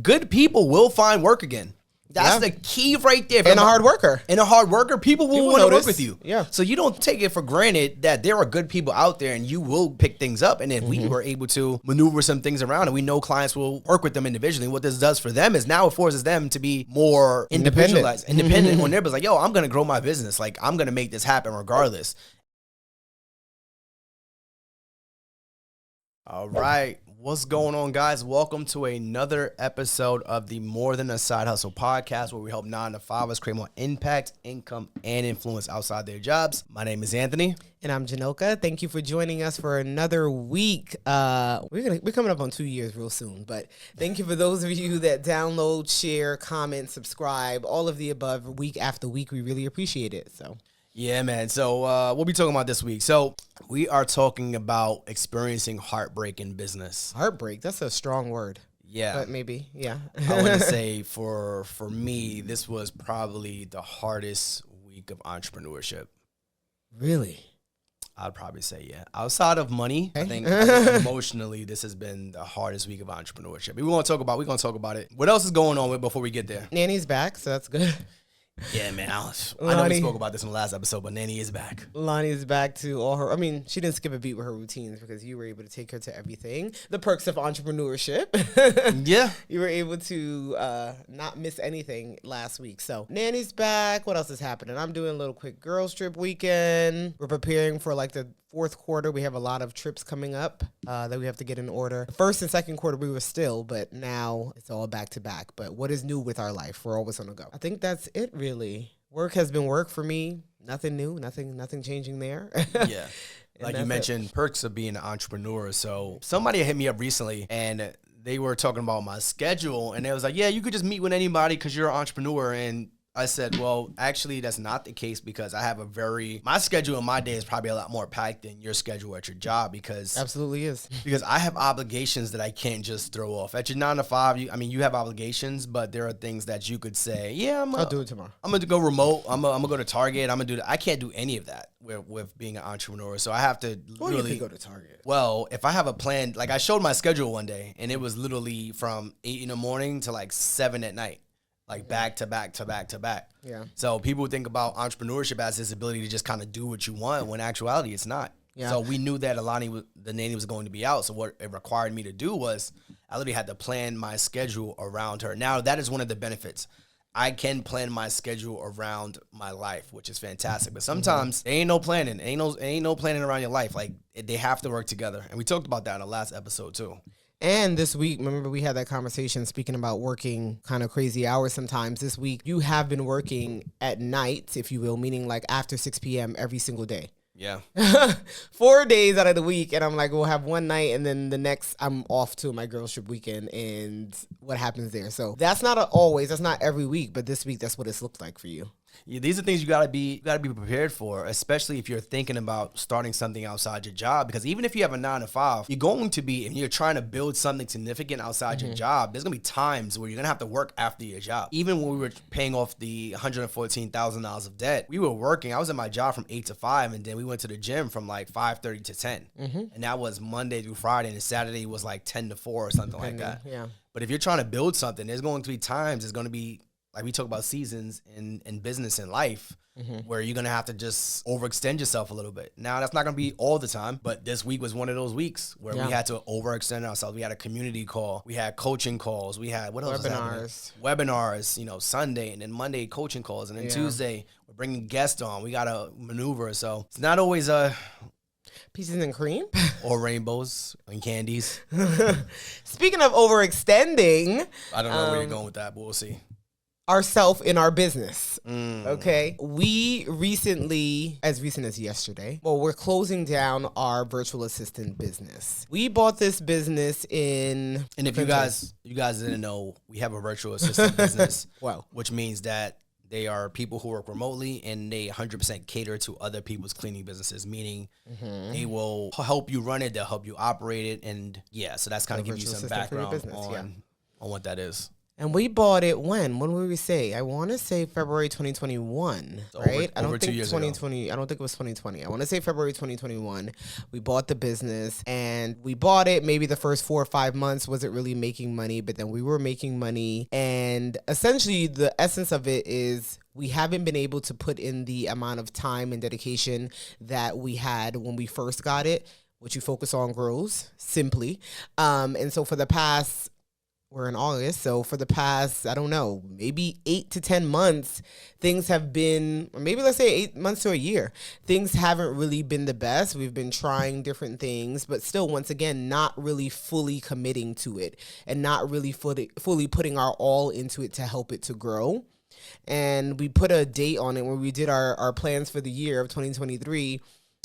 good people will find work again. That's the key right there. And a hard worker. And a hard worker, people will want to work with you. Yeah. So you don't take it for granted that there are good people out there and you will pick things up. And if we were able to maneuver some things around and we know clients will work with them individually, what this does for them is now it forces them to be more individualized, independent on their business. Like, yo, I'm going to grow my business. Like, I'm going to make this happen regardless. All right. What's going on, guys? Welcome to another episode of the More Than a Side Hustle podcast, where we help 9-to-5ers create more impact, income, and influence outside their jobs. My name is Anthony. And I'm Janoka. Thank you for joining us for another week. We're coming up on 2 years real soon, but thank you for those of you that download, share, comment, subscribe, all of the above week after week. We really appreciate it. So. Yeah, man. So we'll be talking about this week. So we are talking about experiencing heartbreak in business. Heartbreak, that's a strong word. Yeah. But maybe, yeah. I want to say for me, this was probably the hardest week of entrepreneurship. Really? I'd probably say, yeah. Outside of money, Okay. I think emotionally, this has been the hardest week of entrepreneurship. We're going to talk about it. What else is going on before we get there? Nanny's back, so that's good. Yeah, man. I know we spoke about this in the last episode, but Nanny is back. Lonnie's back to all her. I mean, she didn't skip a beat with her routines because you were able to take her to everything. The perks of entrepreneurship. Yeah. You were able to not miss anything last week. So Nanny's back. What else is happening? I'm doing a little quick girls trip weekend. We're preparing for like the fourth quarter. We have a lot of trips coming up that we have to get in order. The first and second quarter we were still, but now it's all back to back. But what is new with our life? We're always on the go. I think that's it, really. Work has been work for me. Nothing new. Nothing changing there. Yeah. Like you mentioned, perks of being an entrepreneur. So somebody hit me up recently and they were talking about my schedule and they was like, yeah, you could just meet with anybody because you're an entrepreneur. And I said, well, actually, that's not the case because I have my schedule in my day is probably a lot more packed than your schedule at your job because Absolutely is. Because I have obligations that I can't just throw off. At your 9-to-5, you have obligations, but there are things that you could say, yeah, I'll do it tomorrow. I'm going to go remote. I'm going to go to Target. I'm going to do that. I can't do any of that with being an entrepreneur. So I have to really you can go to Target. Well, if I have a plan, like I showed my schedule one day and it was literally from 8 in the morning to like 7 at night. Like back to back to back to back. Yeah. So people think about entrepreneurship as this ability to just kind of do what you want, when in actuality it's not. Yeah. So we knew that the nanny was going to be out. So what it required me to do was I literally had to plan my schedule around her. Now that is one of the benefits. I can plan my schedule around my life, which is fantastic. But sometimes there ain't no planning. Ain't no planning around your life. Like they have to work together. And we talked about that in the last episode too. And this week, remember we had that conversation speaking about working kind of crazy hours sometimes. This week, you have been working at night, if you will, meaning like after 6 p.m. every single day. Yeah. 4 days out of the week. And I'm like, we'll have one night and then the next I'm off to my girls trip weekend and what happens there. So that's not that's not every week, but this week, that's what it's looked like for you. Yeah, these are things you gotta be prepared for, especially if you're thinking about starting something outside your job. Because even if you have a 9-to-5, you're going to be, if you're trying to build something significant outside your job, there's gonna be times where you're gonna have to work after your job. Even when we were paying off the $114,000 of debt, we were working. I was at my job from 8 to 5, and then we went to the gym from like 5:30 to 10, and that was Monday through Friday, and Saturday was like 10 to 4 or something like that. Yeah. But if you're trying to build something, there's going to be times. It's going to be like we talk about seasons in business and life where you're going to have to just overextend yourself a little bit. Now, that's not going to be all the time, but this week was one of those weeks where we had to overextend ourselves. We had a community call. We had coaching calls. We had, what else? Webinars, Sunday, and then Monday coaching calls. And then Tuesday, we're bringing guests on. We got to maneuver. So it's not always Pieces and cream. Or rainbows and candies. Speaking of overextending. I don't know where you're going with that, but we'll see. Ourself in our business. Okay. We recently, as recent as yesterday, we're closing down our virtual assistant business. We bought this business in. And if you guys didn't know, we have a virtual assistant business. Wow. Which means that they are people who work remotely and they 100% cater to other people's cleaning businesses, meaning they will help you run it, they'll help you operate it. And yeah, so that's kind of give you some background on what that is. And we bought it when? When would we say? I want to say February 2021, right? I don't over 2 think years 2020. I don't think it was 2020. I want to say February 2021. We bought the business and we bought it. Maybe the first 4 or 5 months wasn't really making money, but then we were making money. And essentially the essence of it is we haven't been able to put in the amount of time and dedication that we had when we first got it. What you focus on grows, simply. And so for the past, we're in August, so for the past, I don't know, maybe 8 to 10 months, things have been, or maybe let's say 8 months to a year, things haven't really been the best. We've been trying different things, but still, once again, not really fully committing to it and not really fully putting our all into it to help it to grow. And we put a date on it when we did our plans for the year of 2023.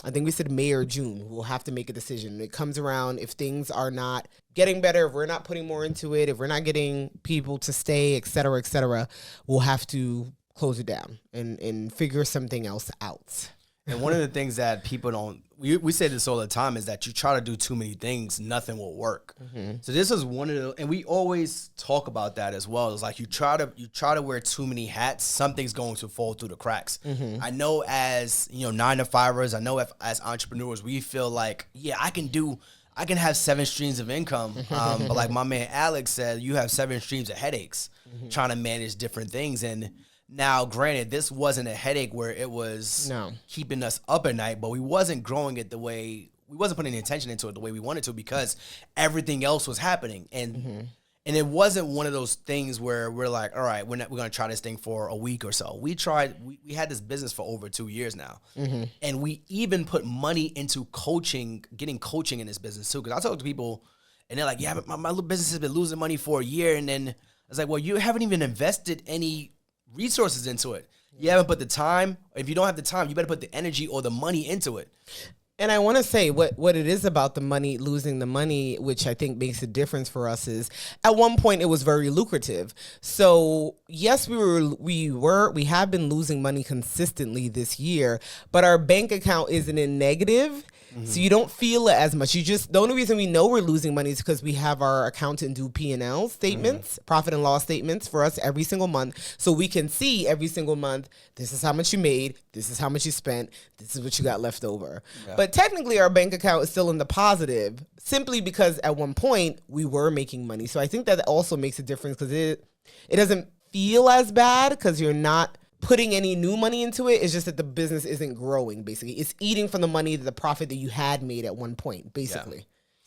I think we said May or June. We'll have to make a decision. It comes around if things are not getting better, if we're not putting more into it, if we're not getting people to stay, et cetera, we'll have to close it down and figure something else out. And one of the things that people don't, we say this all the time, is that you try to do too many things, nothing will work. Mm-hmm. So this is one of the, and we always talk about that as well. It's like you try to wear too many hats, something's going to fall through the cracks. Mm-hmm. I know as, 9-to-5ers, I know as entrepreneurs, we feel like, yeah, I can have 7 streams of income. But like my man Alex said, you have 7 streams of headaches trying to manage different things. And now, granted, this wasn't a headache where it was keeping us up at night, but we wasn't growing it we wasn't putting the attention into it the way we wanted to because everything else was happening. And and it wasn't one of those things where we're like, all right, we're going to try this thing for a week or so. We had this business for over 2 years now. Mm-hmm. And we even put money into coaching, getting coaching in this business too. Because I talk to people and they're like, yeah, but my little business has been losing money for a year. And then I was like, well, you haven't even invested any resources into it. You haven't put the time. If you don't have the time, you better put the energy or the money into it. And I want to say what it is about the money, losing the money, which I think makes a difference for us, is at one point it was very lucrative. So yes, we have been losing money consistently this year, but our bank account isn't in negative. Mm-hmm. So you don't feel it as much. The only reason we know we're losing money is because we have our accountant do P&L statements, profit and loss statements for us every single month. So we can see every single month, this is how much you made, this is how much you spent, this is what you got left over. Yeah. But technically our bank account is still in the positive simply because at one point we were making money. So I think that also makes a difference because it doesn't feel as bad because you're not putting any new money into it. It's just that the business isn't growing, basically. It's eating from the money, the profit that you had made at one point, basically.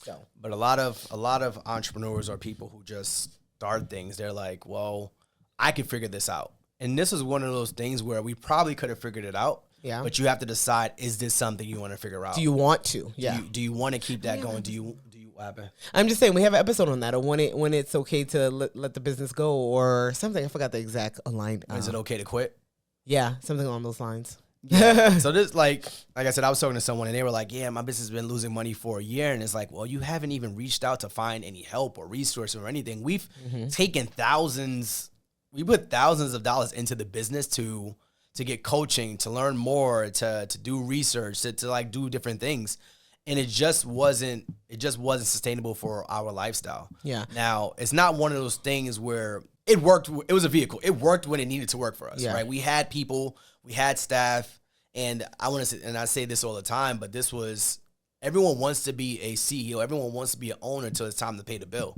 Yeah. So, but a lot of entrepreneurs are people who just start things. They're like, well, I can figure this out. And this is one of those things where we probably could have figured it out. Yeah. But you have to decide, is this something you want to figure out? Do you want to? Yeah. Do you want to keep that going? Do you what happened? I'm just saying, we have an episode on that, or when it's okay to let the business go or something. I forgot the exact line. Is it okay to quit? Yeah, something along those lines. Yeah. So this, like I said, I was talking to someone and they were like, yeah, my business has been losing money for a year. And it's like, well, you haven't even reached out to find any help or resources or anything. We've taken we put thousands of dollars into the business to get coaching, to learn more, to do research, to like do different things. And it just wasn't sustainable for our lifestyle. Yeah. Now, it's not one of those things where it worked. It was a vehicle. It worked when it needed to work for us, right? We had people, we had staff, and I say this all the time, but everyone wants to be a CEO. Everyone wants to be an owner until it's time to pay the bill.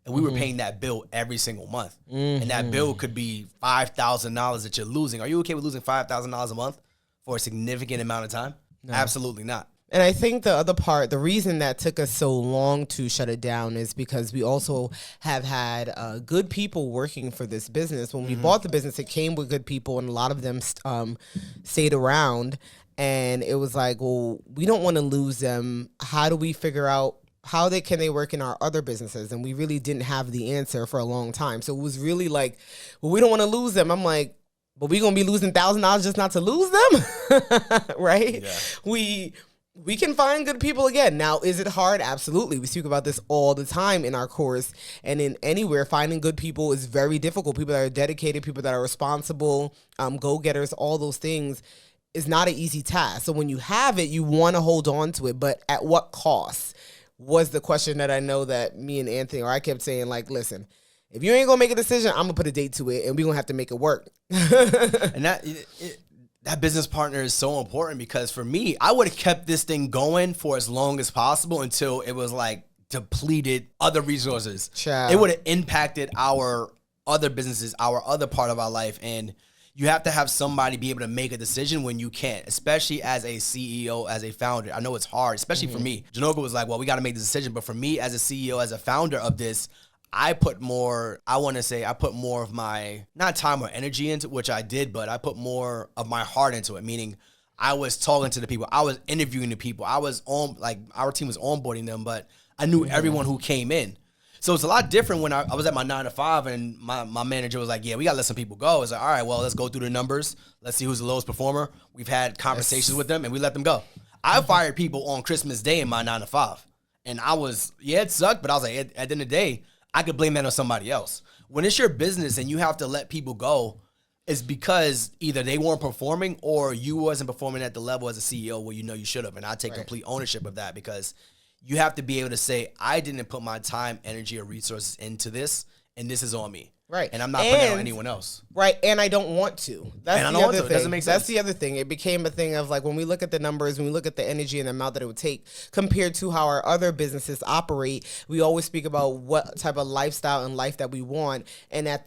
And we were paying that bill every single month. And that bill could be $5,000 that you're losing. Are you okay with losing $5,000 a month for a significant amount of time? No. Absolutely not. And I think the other part, the reason that took us so long to shut it down is because we also have had good people working for this business. When we bought the business, it came with good people, and a lot of them stayed around. And it was like, well, we don't want to lose them. How do we figure out how can they work in our other businesses? And we really didn't have the answer for a long time. So it was really like, well, we don't want to lose them. I'm like, but we're going to be losing $1,000 just not to lose them, right? Yeah. We can find good people again. Now, is it hard? Absolutely. We speak about this all the time in our course and in anywhere. Finding good people is very difficult. People that are dedicated, people that are responsible, go-getters, all those things is not an easy task. So when you have it, you want to hold on to it. But at what cost was the question that I know that me and Anthony, or I kept saying, like, listen, If you ain't gonna make a decision, I'm gonna put a date to it, and we gonna have to make it work. And that business partner is so important, because for me, I would have kept this thing going for as long as possible until it was like depleted other resources. Child. It would have impacted our other businesses, our other part of our life. And you have to have somebody be able to make a decision when you can't, especially as a CEO, as a founder. I know it's hard, especially for me. Janoka was like, well, we got to make the decision. But for me as a CEO, as a founder of this, I put more of my, not time or energy into, which I did, but I put more of my heart into it, meaning I was talking to the people. I was interviewing the people. I was on, like, our team was onboarding them, but I knew everyone who came in. So it's a lot different when I was at my 9 to 5 and my manager was like, yeah, we got to let some people go. It's like, all right, well, let's go through the numbers. Let's see who's the lowest performer. We've had conversations with them and we let them go. I fired people on Christmas Day in my 9 to 5. And I was, it sucked, but I was like, at the end of the day, I could blame that on somebody else. When it's your business and you have to let people go, it's because either they weren't performing or you wasn't performing at the level as a CEO where you know you should have. And I take complete ownership of that, because you have to be able to say, I didn't put my time, energy, or resources into this, and this is on me. Right. And I'm not putting it on anyone else. Right. And I don't want to. That's the other thing. It doesn't make sense. That's the other thing. It became a thing of like, when we look at the numbers, when we look at the energy and the amount that it would take compared to how our other businesses operate, we always speak about what type of lifestyle and life that we want. And at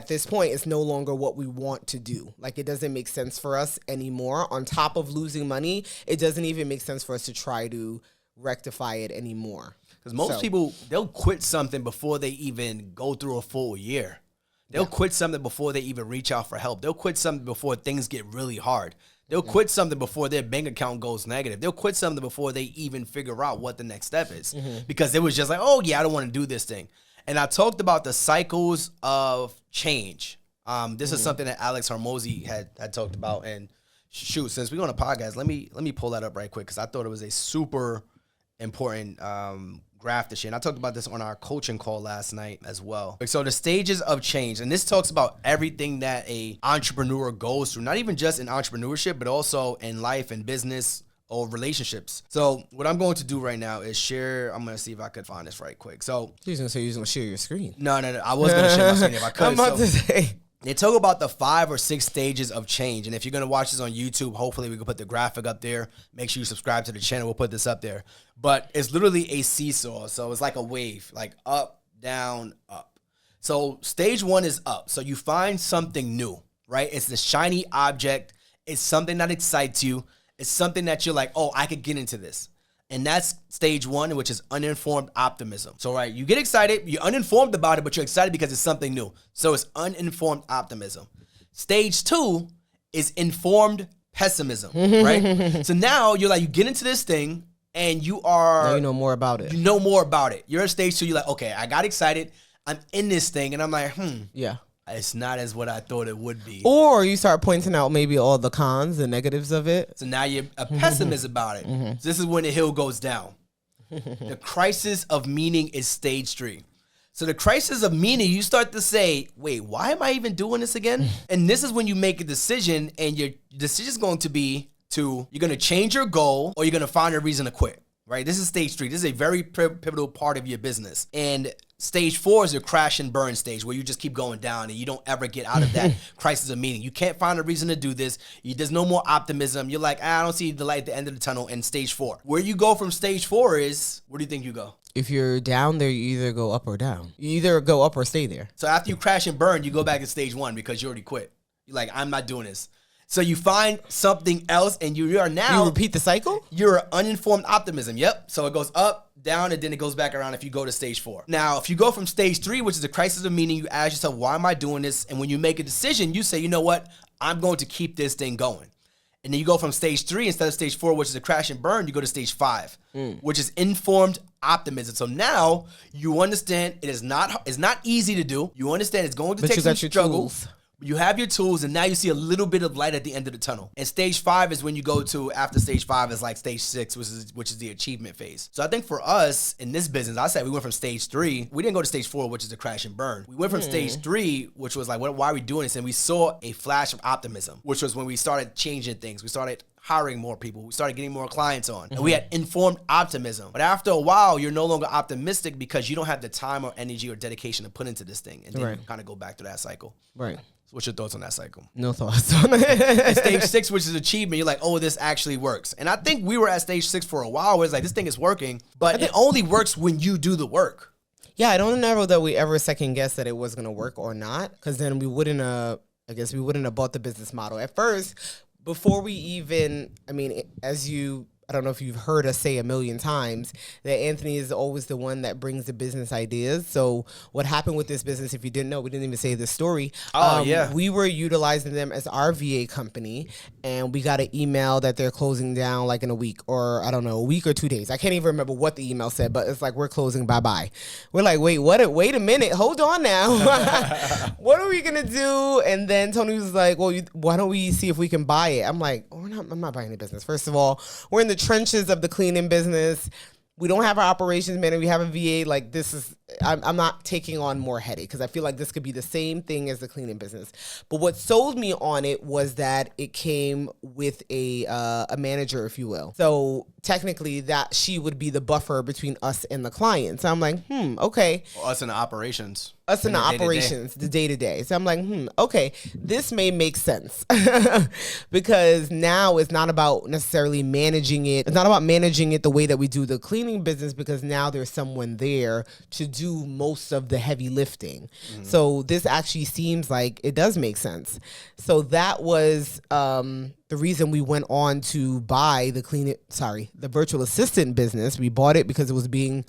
this point, it's no longer what we want to do. Like, it doesn't make sense for us anymore. On top of losing money, it doesn't even make sense for us to try to rectify it anymore. Because most people, they'll quit something before they even go through a full year. They'll quit something before they even reach out for help. They'll quit something before things get really hard. They'll quit something before their bank account goes negative. They'll quit something before they even figure out what the next step is. Because it was just like, oh yeah, I don't want to do this thing. And I talked about the cycles of change. This is something that Alex Hormozy had talked about. And shoot, since we're on a podcast, let me pull that up right quick, because I thought it was a super important graph this year. And I talked about this on our coaching call last night as well. So the stages of change, and this talks about everything that a entrepreneur goes through, not even just in entrepreneurship, but also in life and business or relationships. So what I'm going to do right now is share. I'm going to see if I could find this right quick. So you're going to say you're going to share your screen. No. I was going to share my screen if I could. I'm about to say. They talk about the 5 or 6 stages of change. And if you're going to watch this on YouTube, hopefully we can put the graphic up there. Make sure you subscribe to the channel. We'll put this up there. But it's literally a seesaw. So it's like a wave, like up, down, up. So stage 1 is up. So you find something new, right? It's the shiny object. It's something that excites you. It's something that you're like, oh, I could get into this. And that's stage 1, which is uninformed optimism. So, right, you get excited, you're uninformed about it, but you're excited because it's something new. So it's uninformed optimism. Stage 2 is informed pessimism, right? So now you're like, you get into this thing and now you know more about it. You know more about it. You're at stage 2, you're like, okay, I got excited. I'm in this thing. And I'm like, yeah. It's not as what I thought it would be. Or you start pointing out maybe all the cons, the negatives of it. So now you're a pessimist about it. So this is when the hill goes down. The crisis of meaning is stage 3. So the crisis of meaning, you start to say, wait, why am I even doing this again? And this is when you make a decision, and your decision is going to be you're going to change your goal, or you're going to find a reason to quit. Right? This is stage 3. This is a very pivotal part of your business. And stage 4 is your crash and burn stage, where you just keep going down and you don't ever get out of that crisis of meaning. You can't find a reason to do this. There's no more optimism. You're like, I don't see the light at the end of the tunnel in stage 4. Where you go from stage 4 is, where do you think you go? If you're down there, you either go up or down. You either go up or stay there. So after you crash and burn, you go back to stage 1 because you already quit. You're like, I'm not doing this. So you find something else, and you are now... You repeat the cycle? You're uninformed optimism. Yep. So it goes up, down, and then it goes back around if you go to stage 4. Now, if you go from stage 3, which is the crisis of meaning, you ask yourself, why am I doing this? And when you make a decision, you say, you know what? I'm going to keep this thing going. And then you go from stage 3 instead of stage 4, which is a crash and burn, you go to stage 5, which is informed optimism. So now you understand it's not easy to do. You understand it's going to take some struggle. Tools. You have your tools, and now you see a little bit of light at the end of the tunnel. And stage 5 is when you go to, after stage 5 is like stage 6, which is the achievement phase. So I think for us in this business, I said we went from stage 3. We didn't go to stage 4, which is the crash and burn. We went from stage 3, which was like, why are we doing this? And we saw a flash of optimism, which was when we started changing things. We started hiring more people. We started getting more clients on. And we had informed optimism. But after a while, you're no longer optimistic because you don't have the time or energy or dedication to put into this thing. And then you kind of go back to that cycle. Right. So what's your thoughts on that cycle? No thoughts on it. At stage 6, which is achievement, you're like, oh, this actually works. And I think we were at stage 6 for a while where it's like, this thing is working, but it only works when you do the work. Yeah, I don't know that we ever second guessed that it was going to work or not, because then we wouldn't have bought the business model. At first, before we even, I mean, I don't know if you've heard us say a million times that Anthony is always the one that brings the business ideas. So what happened with this business, if you didn't know, we didn't even say this story. We were utilizing them as our VA company, and we got an email that they're closing down like in a week, or I don't know, a week or 2 days. I can't even remember what the email said, but it's like, we're closing, bye-bye. We're like, wait a minute, hold on now. What are we going to do? And then Tony was like, well, why don't we see if we can buy it? I'm like, I'm not buying the business. First of all, we're in the trenches of the cleaning business. We don't have our operations manager. We have a VA. Like, this is, I'm not taking on more headache, because I feel like this could be the same thing as the cleaning business. But what sold me on it was that it came with a manager, if you will. So technically, that she would be the buffer between us and the client. So I'm like, okay. Well, us in the operations. Us in the operations, the day-to-day. So I'm like, okay, this may make sense. Because now it's not about necessarily managing it. It's not about managing it the way that we do the cleaning business, because now there's someone there to do most of the heavy lifting. So this actually seems like it does make sense. So that was the reason we went on to buy the virtual assistant business. We bought it because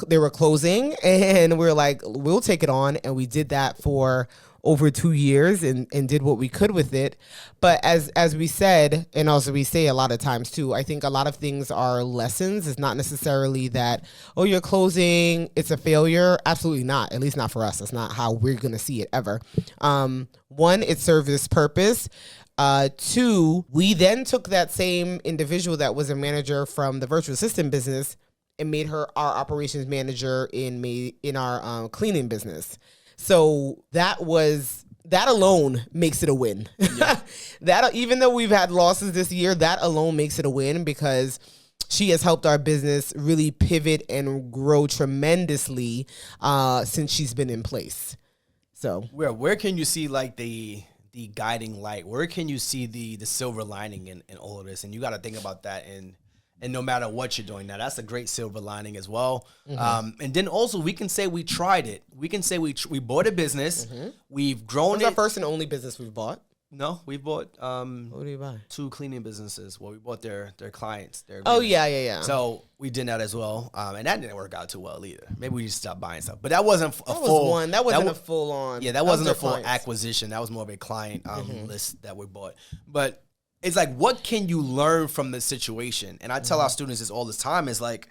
they were closing, and we were like, we'll take it on. And we did that for over 2 years and did what we could with it. But as we said, and also we say a lot of times too, I think a lot of things are lessons. It's not necessarily that, oh, you're closing, it's a failure. Absolutely not. At least not for us. That's not how we're going to see it ever. One, it served its purpose. 2, we then took that same individual that was a manager from the virtual assistant business and made her our operations manager in our cleaning business. So that alone makes it a win. Yeah. That, even though we've had losses this year, that alone makes it a win, because she has helped our business really pivot and grow tremendously since she's been in place. So where can you see like the guiding light? Where can you see the silver lining in all of this? And you got to think about that and no matter what you're doing. Now, that's a great silver lining as well. And then also, we can say we tried it. We can say we bought a business. We've grown it. What's our first and only business we've bought? No, we bought what did you buy? 2 cleaning businesses. Well, we bought their clients. Yeah. So we did that as well, and that didn't work out too well either. Maybe we just stopped buying stuff. But that wasn't a full on. Yeah, that wasn't a full acquisition. That was more of a client list that we bought. But it's like, what can you learn from the situation? And I tell our students this all the time, is like,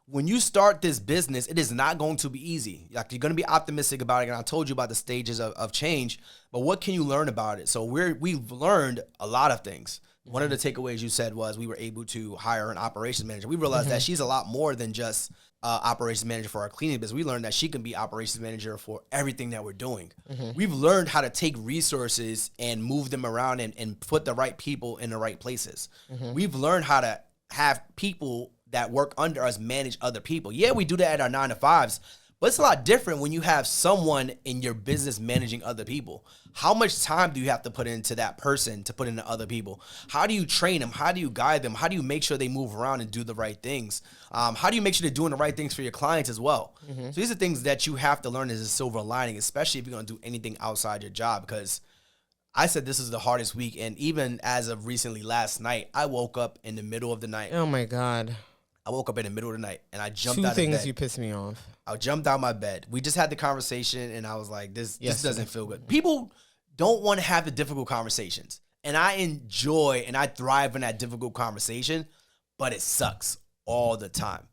when you start this business, it is not going to be easy. Like, you're going to be optimistic about it. And I told you about the stages of change, but what can you learn about it? So we've learned a lot of things. One of the takeaways you said was we were able to hire an operations manager. We realized that she's a lot more than just operations manager for our cleaning business. We learned that she can be operations manager for everything that we're doing. We've learned how to take resources and move them around and put the right people in the right places. We've learned how to have people that work under us manage other people. Yeah, we do that at our 9-to-5s, but it's a lot different when you have someone in your business managing other people. How much time do you have to put into that person to put into other people? How do you train them? How do you guide them? How do you make sure they move around and do the right things? How do you make sure they're doing the right things for your clients as well? So these are things that you have to learn as a silver lining, especially if you're going to do anything outside your job, because I said this is the hardest week. And even as of recently last night, I woke up in the middle of the night. Oh my God. I woke up in the middle of the night and I jumped out of bed. 2 things you pissed me off. I jumped out of my bed. We just had the conversation and I was like, this doesn't feel good. People don't want to have the difficult conversations. And I enjoy and I thrive in that difficult conversation, but it sucks all the time.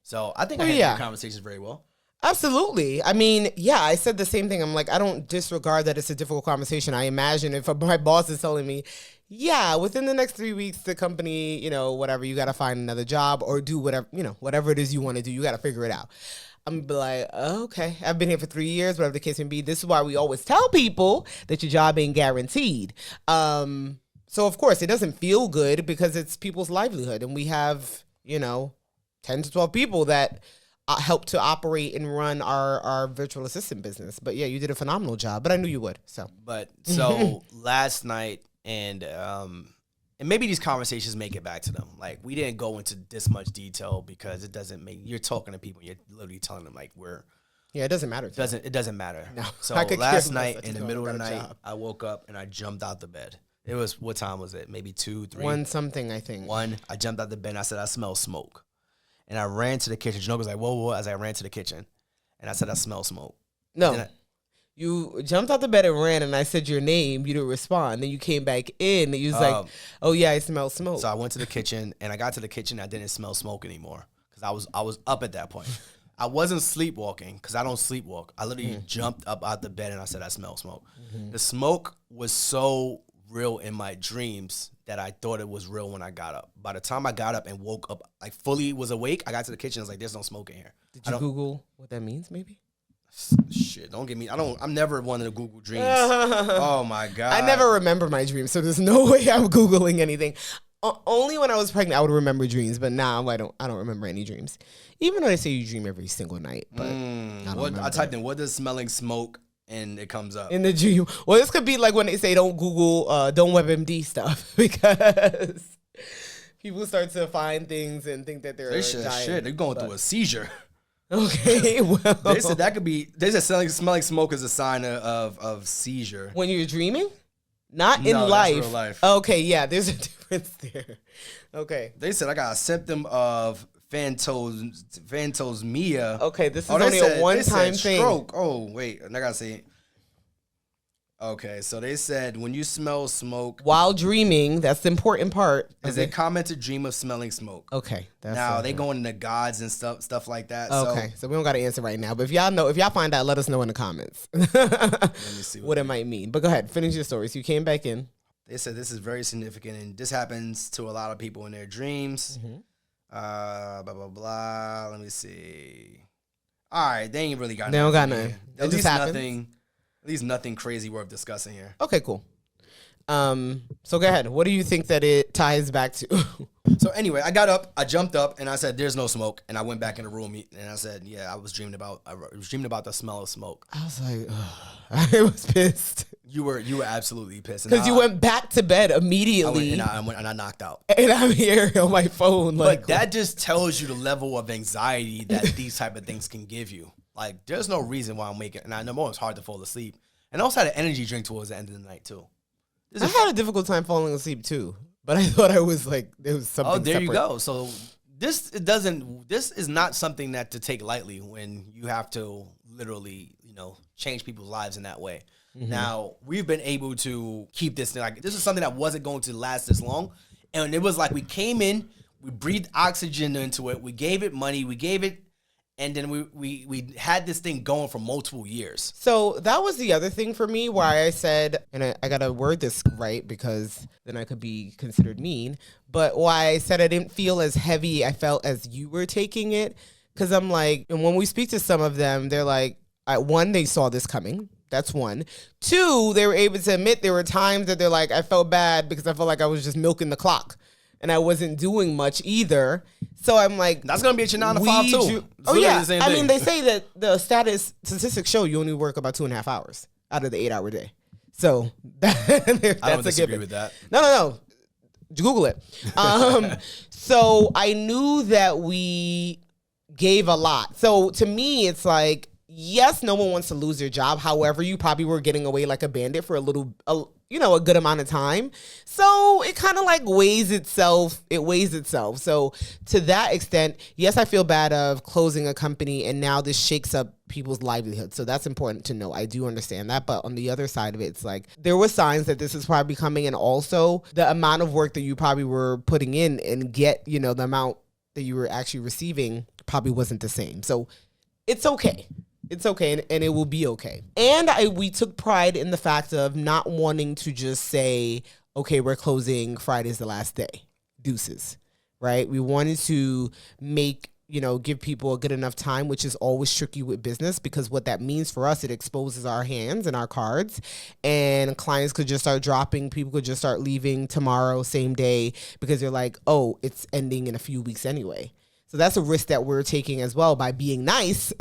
So I think I handled the conversations very well. Absolutely. I mean, yeah, I said the same thing. I'm like, I don't disregard that it's a difficult conversation. I imagine if my boss is telling me, yeah, within the next 3 weeks, the company, whatever, you got to find another job or do whatever, whatever it is you want to do, you got to figure it out. I'm like, oh, okay, I've been here for 3 years, whatever the case may be. This is why we always tell people that your job ain't guaranteed. So, of course, it doesn't feel good because it's people's livelihood. And we have, 10 to 12 people that help to operate and run our virtual assistant business. But yeah, you did a phenomenal job, but I knew you would. So Last night, and maybe these conversations make it back to them. Like, we didn't go into this much detail because it doesn't make, you're talking to people, you're literally telling them like it doesn't matter. It doesn't matter. No, so last night in the middle of the night, I woke up and I jumped out the bed. It was, what time was it? Maybe 2, 3? 1 something, I think. 1. I jumped out the bed and I said, I smell smoke. And I ran to the kitchen. Janoka was like, whoa, as I ran to the kitchen. And I said, I smell smoke. No. You jumped out the bed and ran, and I said your name. You didn't respond. Then you came back in, and you was like, oh, yeah, I smell smoke. So I went to the kitchen, and I got to the kitchen. I didn't smell smoke anymore because I was up at that point. I wasn't sleepwalking because I don't sleepwalk. I literally jumped up out the bed, and I said, I smell smoke. The smoke was so real in my dreams that I thought it was real when I got up. By the time I got up and woke up, like fully was awake, I got to the kitchen. I was like, there's no smoke in here. Did you Google what that means, maybe? Shit, don't get me. I'm never one of the Google dreams. Oh my God. I never remember my dreams, so there's no way I'm Googling anything. Only when I was pregnant, I would remember dreams, but now I don't remember any dreams. Even though they say you dream every single night, but I typed in, what does smelling smoke? And it comes up in the dream. Well, this could be like when they say don't Google, don't WebMD stuff because people start to find things and think that they're dying. They're going through a seizure. Okay, well, they said that could be. They said smelling smoke is a sign of seizure when you're dreaming, not in life. That's real life. Okay, yeah, there's a difference there. Okay, they said I got a symptom of phantosmia. Okay, this is only a one-time thing. Stroke. Oh, wait. I gotta see. Okay, so they said when you smell smoke while dreaming, that's the important part. Is a commented dream of smelling smoke. Okay, now they going into gods and stuff like that. Okay, so we don't got to answer right now. But if y'all find out, let us know in the comments. Let me see what it might mean. But go ahead, finish your story. So you came back in. They said this is very significant, and this happens to a lot of people in their dreams. Blah blah blah. Let me see. All right, they ain't really got. They don't got nothing. At least nothing. At least nothing crazy worth discussing here. Okay, cool. So go ahead. What do you think that it ties back to? So anyway, I got up, I jumped up, and I said, "There's no smoke." And I went back in the room, and I said, "Yeah, I was dreaming about the smell of smoke." I was like, I was pissed. You were absolutely pissed because you went back to bed immediately. I went and I knocked out. And I'm here on my phone, but that just tells you the level of anxiety that these type of things can give you. Like, there's no reason why I'm making, and I know it's hard to fall asleep. And I also had an energy drink towards the end of the night too. I had a difficult time falling asleep too, but I thought I was like, there was something. Oh, there separate. you go. So this is not something that to take lightly when you have to literally, change people's lives in that way. Mm-hmm. Now, we've been able to keep this, like, this is something that wasn't going to last this long. And it was like we came in, we breathed oxygen into it, we gave it money, and then we had this thing going for multiple years. So that was the other thing for me why I said, and I got to word this right because then I could be considered mean, but why I said I didn't feel as heavy I felt as you were taking it. Because I'm like, and when we speak to some of them, they're like, one, they saw this coming. That's one. Two, they were able to admit there were times that they're like, I felt bad because I felt like I was just milking the clock. And I wasn't doing much either. So I'm like, that's going to be at your 9 to 5 too. Oh yeah. I mean, they say that the statistics show you only work about 2.5 hours out of the 8-hour day. So that's I don't disagree with that. No. Google it. So I knew that we gave a lot. So to me, it's like, yes, no one wants to lose their job. However, you probably were getting away like a bandit for a good amount of time. So it kind of like weighs itself. So to that extent, yes, I feel bad of closing a company and now this shakes up people's livelihood. So that's important to know. I do understand that. But on the other side of it, it's like there were signs that this is probably coming, and also the amount of work that you probably were putting in and get, the amount that you were actually receiving probably wasn't the same. So it's okay. It's okay, and it will be okay. And we took pride in the fact of not wanting to just say, okay, we're closing, Friday's the last day. Deuces, right? We wanted to make give people a good enough time, which is always tricky with business, because what that means for us, it exposes our hands and our cards, and clients could just start dropping, people could just start leaving tomorrow, same day, because they're like, oh, it's ending in a few weeks anyway. So that's a risk that we're taking as well by being nice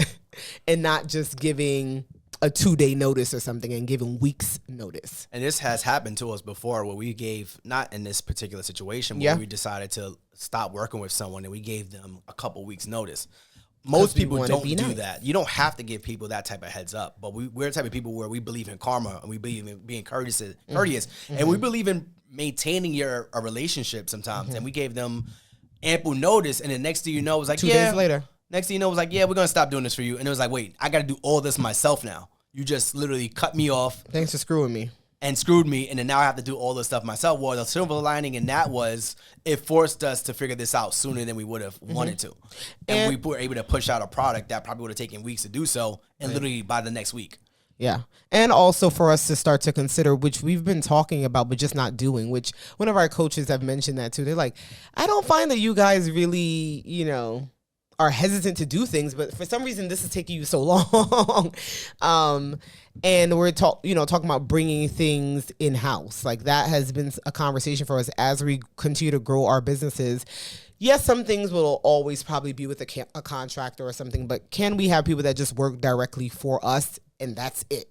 and not just giving a 2-day notice or something and giving weeks notice. And this has happened to us before, where we gave, not in this particular situation, where we decided to stop working with someone and we gave them a couple weeks notice. Most people don't do that. You don't have to give people that type of heads up, but we're the type of people where we believe in karma, and we believe in being courteous, and we believe in maintaining a relationship sometimes. And we gave them ample notice, and the next thing you know, it was like, 2 days later. Next thing you know, it was like, yeah, we're going to stop doing this for you. And it was like, wait, I got to do all this myself now. You just literally cut me off. Thanks for screwing me. And screwed me, and then now I have to do all this stuff myself. Well, the silver lining in that was it forced us to figure this out sooner than we would have wanted to. And we were able to push out a product that probably would have taken weeks to do so, and literally by the next week. Yeah. And also for us to start to consider, which we've been talking about, but just not doing, which one of our coaches have mentioned that too. They're like, I don't find that you guys really, are hesitant to do things, but for some reason this is taking you so long. And we're talking about bringing things in-house. Like, that has been a conversation for us as we continue to grow our businesses. Yes, some things will always probably be with a contractor or something, but can we have people that just work directly for us and that's it?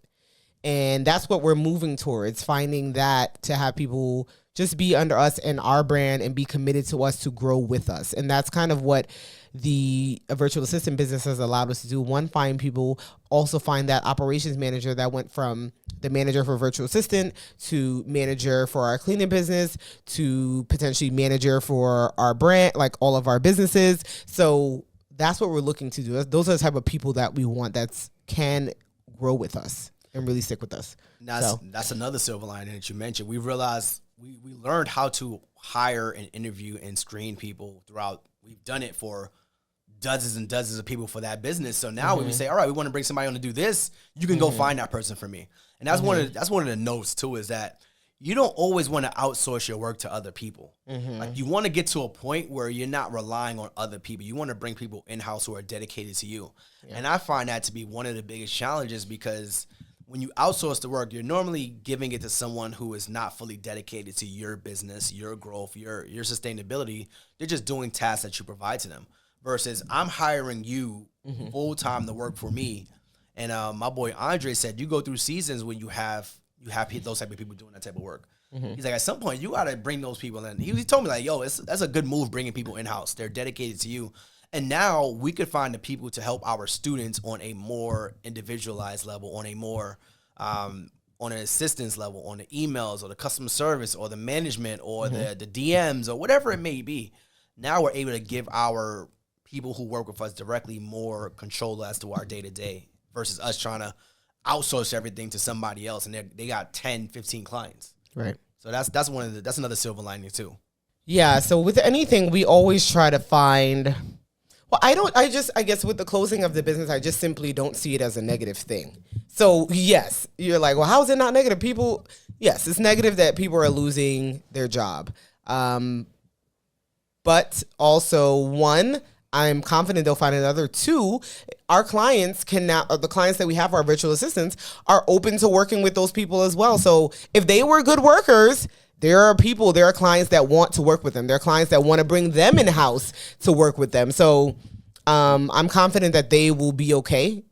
And that's what we're moving towards, finding that, to have people just be under us and our brand and be committed to us to grow with us. And that's kind of what the virtual assistant business has allowed us to do. One, find people, also find that operations manager that went from the manager for virtual assistant to manager for our cleaning business to potentially manager for our brand, like all of our businesses. So that's what we're looking to do. Those are the type of people that we want that can grow with us and really stick with us. That's another silver lining that you mentioned. We realized we learned how to hire and interview and screen people throughout. We've done it for dozens and dozens of people for that business. So now when we say, all right, we want to bring somebody on to do this, you can go find that person for me. And that's one of the notes too, is that you don't always want to outsource your work to other people. Like, you want to get to a point where you're not relying on other people. You want to bring people in-house who are dedicated to you. Yeah. And I find that to be one of the biggest challenges, because when you outsource the work, you're normally giving it to someone who is not fully dedicated to your business, your growth, your sustainability. They're just doing tasks that you provide to them. Versus I'm hiring you full-time to work for me. And my boy Andre said, you go through seasons when you have those type of people doing that type of work. He's like, at some point, you got to bring those people in. He told me, like, yo, that's a good move, bringing people in-house. They're dedicated to you. And now we could find the people to help our students on a more individualized level, on a more on an assistance level, on the emails or the customer service or the management or the DMs or whatever it may be. Now we're able to give our people who work with us directly more control as to our day-to-day, versus us trying to outsource everything to somebody else and they got 10, 15 clients. Right. So that's another silver lining too. Yeah. So with anything, we always try to find. Well, I guess with the closing of the business, I just simply don't see it as a negative thing. So yes, you're like, well, how is it not negative? Yes, it's negative that people are losing their job. But also, one, I'm confident they'll find another. Two, our clients the clients that we have, our virtual assistants, are open to working with those people as well. So if they were good workers, there are clients that want to work with them. There are clients that want to bring them in-house to work with them. So I'm confident that they will be okay.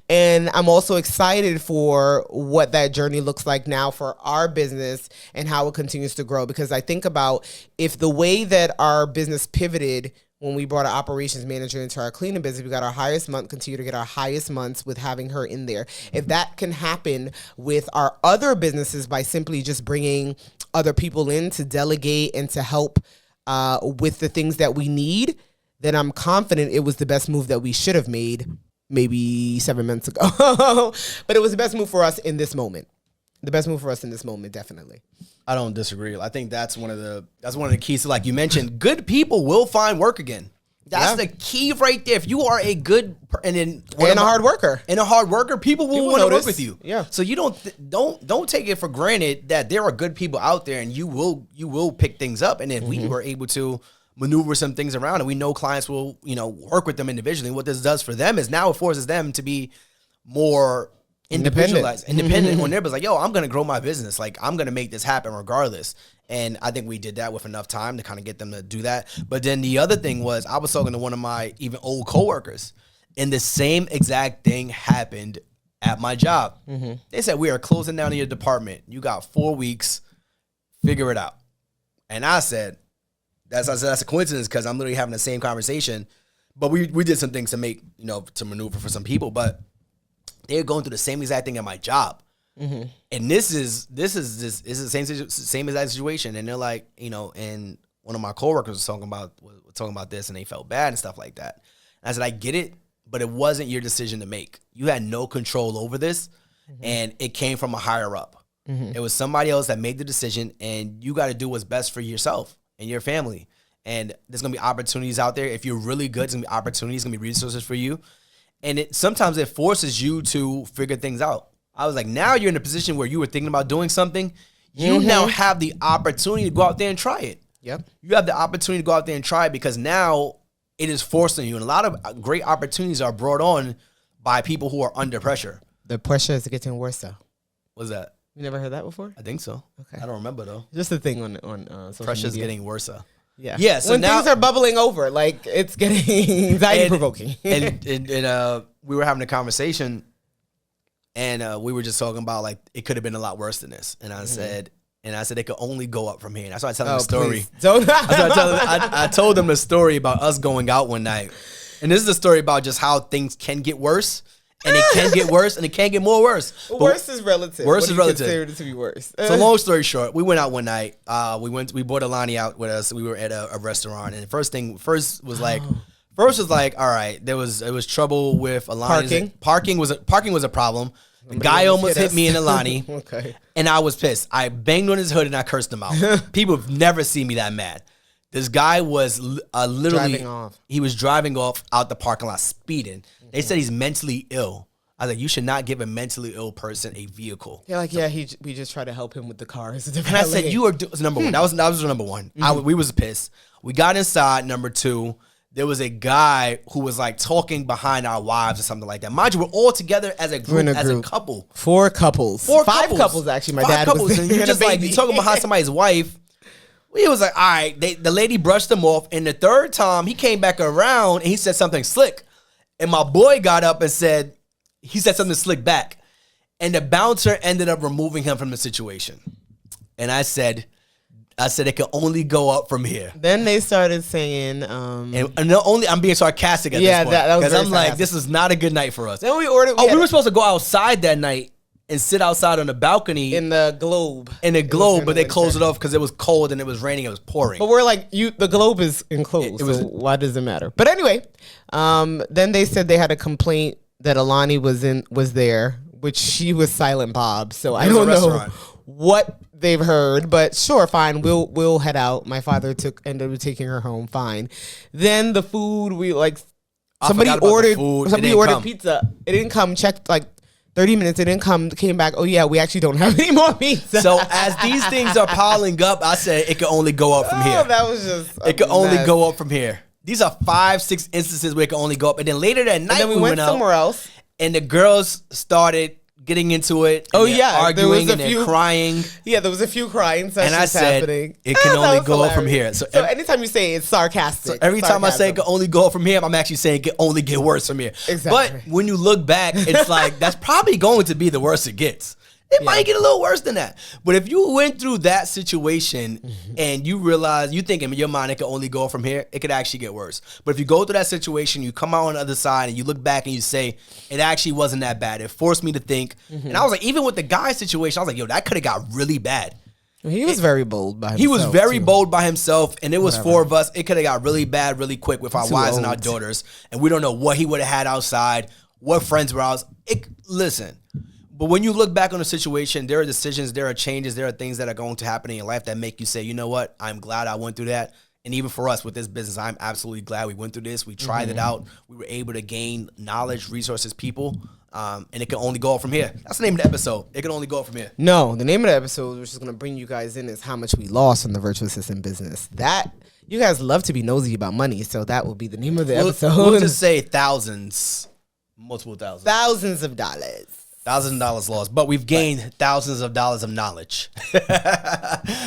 And I'm also excited for what that journey looks like now for our business and how it continues to grow. Because I think about, if the way that our business pivoted when we brought an operations manager into our cleaning business, we got our highest month, continue to get our highest months with having her in there. If that can happen with our other businesses by simply just bringing other people in to delegate and to help with the things that we need, then I'm confident it was the best move that we should have made maybe 7 months ago. But it was the best move for us in this moment. The best move for us in this moment, definitely. I don't disagree. I think that's one of the keys to, like you mentioned, good people will find work again. That's the key right there. If you are a good and a hard worker, people will want to work with you. Yeah. So you don't take it for granted that there are good people out there, and you will pick things up. And if we were able to, maneuver some things around, and we know clients will, work with them individually. What this does for them is now it forces them to be more individualized, independent on their business. Like, yo, I'm going to grow my business. Like, I'm going to make this happen regardless. And I think we did that with enough time to kind of get them to do that. But then the other thing was, I was talking to one of my even old coworkers, and the same exact thing happened at my job. They said, we are closing down your department. You got 4 weeks. Figure it out. And I said, that's a coincidence because I'm literally having the same conversation. But we did some things to make, to maneuver for some people. But they're going through the same exact thing at my job. And this is the same exact situation. And they're like, and one of my coworkers was talking about this, and they felt bad and stuff like that. And I said, I get it, but it wasn't your decision to make. You had no control over this, and it came from a higher up. It was somebody else that made the decision, and you got to do what's best for yourself and your family. And there's gonna be opportunities out there. If you're really good, there's gonna be opportunities, gonna be resources for you. And sometimes it forces you to figure things out. I was like, now you're in a position where you were thinking about doing something. You now have the opportunity to go out there and try it. Yep. You have the opportunity to go out there and try it because now it is forcing you. And a lot of great opportunities are brought on by people who are under pressure. The pressure is getting worse, though. What's that? You never heard that before? I think so. Okay. I don't remember, though. Just a thing on social Pressure's media. getting worse. Yeah. Yeah. So when now, things are bubbling over, like it's getting anxiety provoking. and we were having a conversation, and we were just talking about like it could have been a lot worse than this. And I said it could only go up from here. And I started telling them the story. I told them the story about us going out one night, and this is the story about just how things can get worse. And it can get worse, and it can get more worse. Worse is relative. Worse is relative. Consider it to be worse. So long story short, we went out one night. We brought Alani out with us. We were at a restaurant, and the first was like, all right, it was trouble with Alani. Parking was a problem. The guy almost hit me and Alani. Okay. And I was pissed. I banged on his hood and I cursed him out. People have never seen me that mad. This guy was literally driving off. He was driving off out the parking lot, speeding. They said he's mentally ill. I was like, you should not give a mentally ill person a vehicle. Yeah, like, we just try to help him with the car. And I said, you are number one. That was number one. We was pissed. We got inside. Number two, there was a guy who was like talking behind our wives or something like that. Mind you, we're all together as a group, as a couple. 4 couples. 5 couples, actually. My dad was and you're just like, you're talking behind somebody's wife. He was like, all right. The lady brushed him off. And the third time, he came back around and he said something slick. And my boy got up and he said something slick back. And the bouncer ended up removing him from the situation. And I said it could only go up from here. Then they started saying, I'm being sarcastic at this point. Yeah, because I'm like, this is not a good night for us. Then we ordered. We were supposed to go outside that night and sit outside on the balcony in the Globe. But they closed it off because it was cold and it was raining. It was pouring. But we're like, the Globe is enclosed. So why does it matter? But anyway, then they said they had a complaint that Alani was there, which she was Silent Bob. So I don't know what they've heard, but sure, fine. We'll head out. My father ended up taking her home. Fine. Then the food, somebody ordered pizza. It didn't come. Checked 30 minutes, it didn't come, came back, oh yeah, we actually don't have any more pizza. So as these things are piling up, I said it could only go up from here. That was just it could only go up from here. These are 5-6 instances where it can only go up. And then later that night we went somewhere else. And the girls started getting into it. Arguing and they're crying. Yeah, there was a few crying sessions and I said, happening. It can only go up from here. So anytime you say it's sarcastic. So every time I say it can only go up from here, I'm actually saying it can only get worse from here. Exactly. But when you look back, it's like, that's probably going to be the worst it gets. It might get a little worse than that. But if you went through that situation and you realize, you think in your mind it could only go from here, it could actually get worse. But if you go through that situation, you come out on the other side and you look back and you say, it actually wasn't that bad. It forced me to think. And I was like, even with the guy situation, I was like, yo, that could have got really bad. He was very bold by himself. He was very bold by himself, and it was 4 of us. It could have got really bad really quick with our wives and our daughters. And we don't know what he would have had outside, what friends were out. Listen. But when you look back on the situation, there are decisions, there are changes, there are things that are going to happen in your life that make you say, you know what, I'm glad I went through that. And even for us with this business, I'm absolutely glad we went through this. We tried it out. We were able to gain knowledge, resources, people, and it can only go up from here. That's the name of the episode. It can only go up from here. No, the name of the episode, which is going to bring you guys in, is how much we lost from the virtual assistant business. That, you guys love to be nosy about money, so that will be the name of the episode. We'll just say thousands, multiple thousands. Thousands of dollars. $1,000 lost, but we've gained thousands of dollars of knowledge.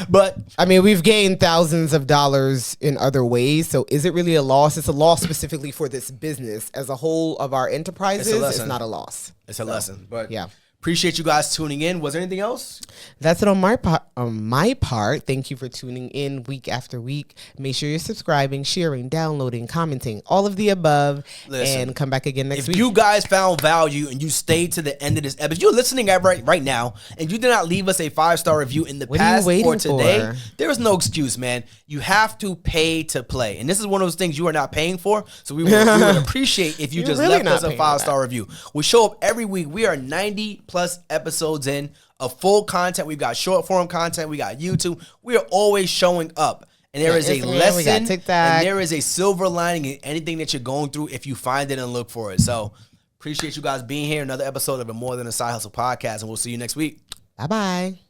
But I mean, we've gained thousands of dollars in other ways. So is it really a loss? It's a loss specifically for this business as a whole of our enterprises. It's not a loss. It's a lesson. But yeah. Appreciate you guys tuning in. Was there anything else? That's it on my part. Thank you for tuning in week after week. Make sure you're subscribing, sharing, downloading, commenting, all of the above. Listen, and come back again next week. If you guys found value and you stayed to the end of this episode, you're listening right now, and you did not leave us a 5-star review in the past or today, there is no excuse, man. You have to pay to play. And this is one of those things you are not paying for. So we would appreciate if you just really left us a 5-star review. We show up every week. We are 90 plus episodes in of full content. We've got short form content. We got YouTube. We are always showing up. And there is a lesson and there is a silver lining in anything that you're going through if you find it and look for it. So appreciate you guys being here. Another episode of the More Than a Side Hustle podcast. And we'll see you next week. Bye-bye.